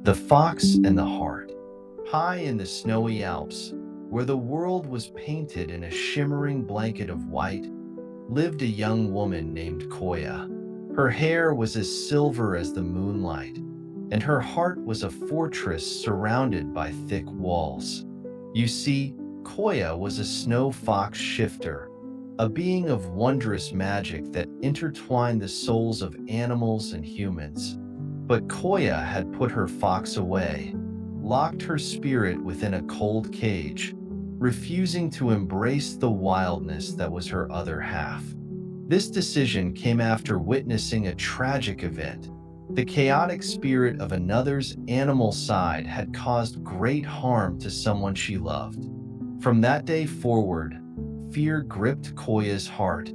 The Fox and the Heart. High in the snowy Alps, where the world was painted in a shimmering blanket of white, lived a young woman named Koya. Her hair was as silver as the moonlight, and her heart was a fortress surrounded by thick walls. You see, Koya was a snow fox shifter, a being of wondrous magic that intertwined the souls of animals and humans. But Koya had put her fox away, locked her spirit within a cold cage, refusing to embrace the wildness that was her other half. This decision came after witnessing a tragic event. The chaotic spirit of another's animal side had caused great harm to someone she loved. From that day forward, fear gripped Koya's heart,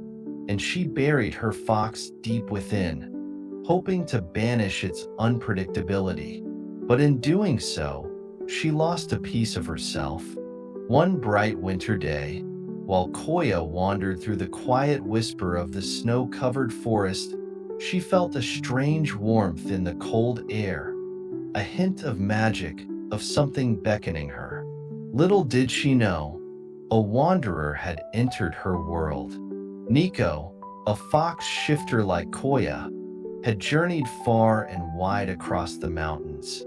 and she buried her fox deep within, hoping to banish its unpredictability. But in doing so, she lost a piece of herself. One bright winter day, while Koya wandered through the quiet whisper of the snow-covered forest, she felt a strange warmth in the cold air, a hint of magic, of something beckoning her. Little did she know, a wanderer had entered her world. Nico, a fox shifter like Koya, had journeyed far and wide across the mountains.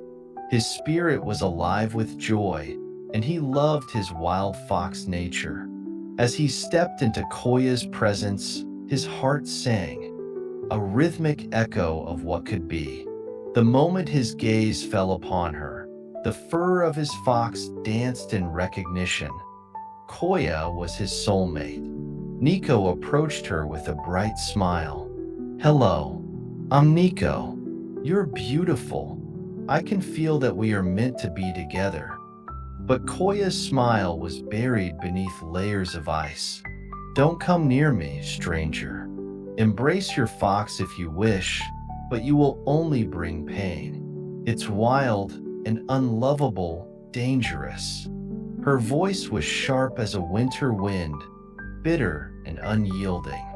His spirit was alive with joy, and he loved his wild fox nature. As he stepped into Koya's presence, his heart sang, a rhythmic echo of what could be. The moment his gaze fell upon her, the fur of his fox danced in recognition. Koya was his soulmate. Nico approached her with a bright smile. "Hello, I'm Nico. You're beautiful. I can feel that we are meant to be together." But Koya's smile was buried beneath layers of ice. "Don't come near me, stranger. Embrace your fox if you wish, but you will only bring pain. It's wild and unlovable, dangerous." Her voice was sharp as a winter wind, bitter and unyielding.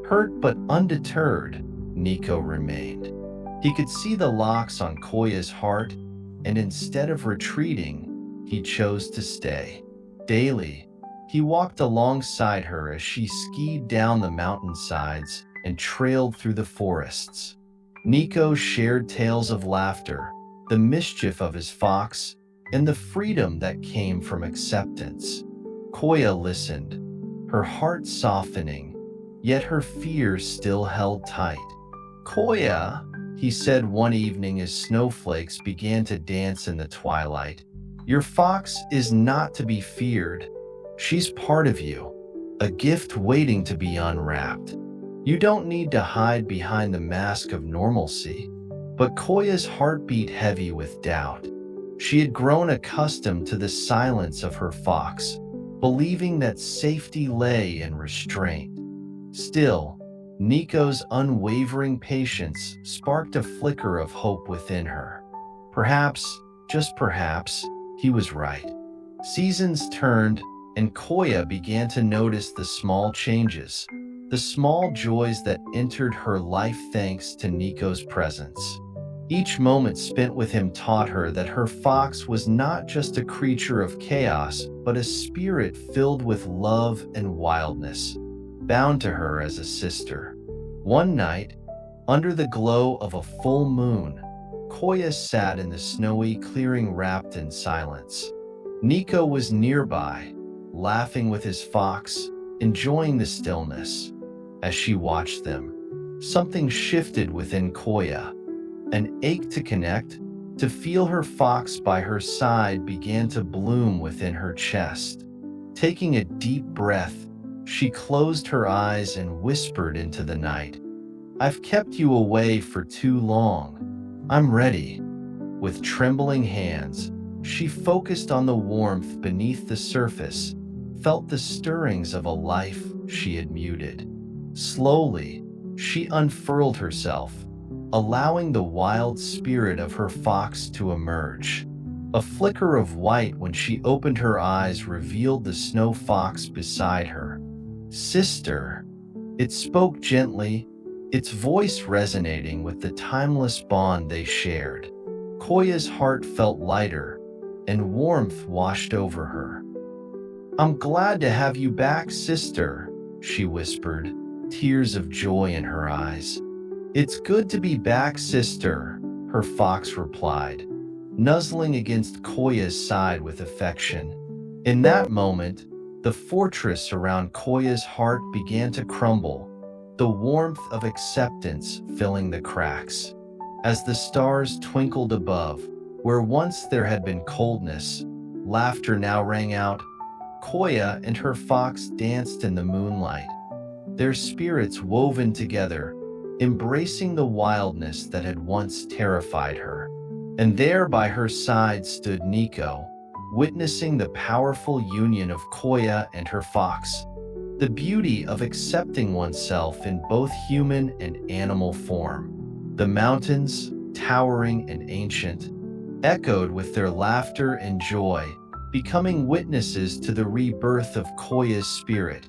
Hurt but undeterred, Nico remained. He could see the locks on Koya's heart, and instead of retreating, he chose to stay. Daily, he walked alongside her as she skied down the mountainsides and trailed through the forests. Nico shared tales of laughter, the mischief of his fox, and the freedom that came from acceptance. Koya listened, her heart softening, yet her fears still held tight. "Koya," he said one evening as snowflakes began to dance in the twilight, "your fox is not to be feared. She's part of you, a gift waiting to be unwrapped. You don't need to hide behind the mask of normalcy." But Koya's heart beat heavy with doubt. She had grown accustomed to the silence of her fox, believing that safety lay in restraint. Still, Nico's unwavering patience sparked a flicker of hope within her. Perhaps, just perhaps, he was right. Seasons turned, and Koya began to notice the small changes, the small joys that entered her life thanks to Nico's presence. Each moment spent with him taught her that her fox was not just a creature of chaos, but a spirit filled with love and wildness, bound to her as a sister. One night, under the glow of a full moon, Koya sat in the snowy clearing wrapped in silence. Nico was nearby, laughing with his fox, enjoying the stillness. As she watched them, something shifted within Koya. An ache to connect, to feel her fox by her side began to bloom within her chest. Taking a deep breath, she closed her eyes and whispered into the night, "I've kept you away for too long. I'm ready." With trembling hands, she focused on the warmth beneath the surface, felt the stirrings of a life she had muted. Slowly, she unfurled herself, allowing the wild spirit of her fox to emerge. A flicker of white when she opened her eyes revealed the snow fox beside her. "Sister," it spoke gently, its voice resonating with the timeless bond they shared. Koya's heart felt lighter, and warmth washed over her. "I'm glad to have you back, sister," she whispered, tears of joy in her eyes. "It's good to be back, sister," her fox replied, nuzzling against Koya's side with affection. In that moment, the fortress around Koya's heart began to crumble, the warmth of acceptance filling the cracks. As the stars twinkled above, where once there had been coldness, laughter now rang out. Koya and her fox danced in the moonlight, their spirits woven together, embracing the wildness that had once terrified her. And there by her side stood Nico, witnessing the powerful union of Koya and her fox. The beauty of accepting oneself in both human and animal form. The mountains, towering and ancient, echoed with their laughter and joy, becoming witnesses to the rebirth of Koya's spirit,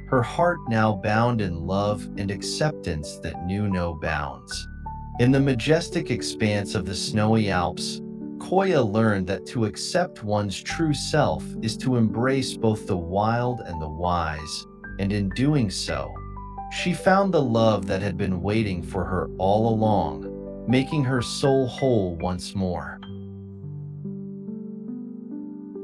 her heart now bound in love and acceptance that knew no bounds. In the majestic expanse of the snowy Alps, Koya learned that to accept one's true self is to embrace both the wild and the wise, and in doing so, she found the love that had been waiting for her all along, making her soul whole once more.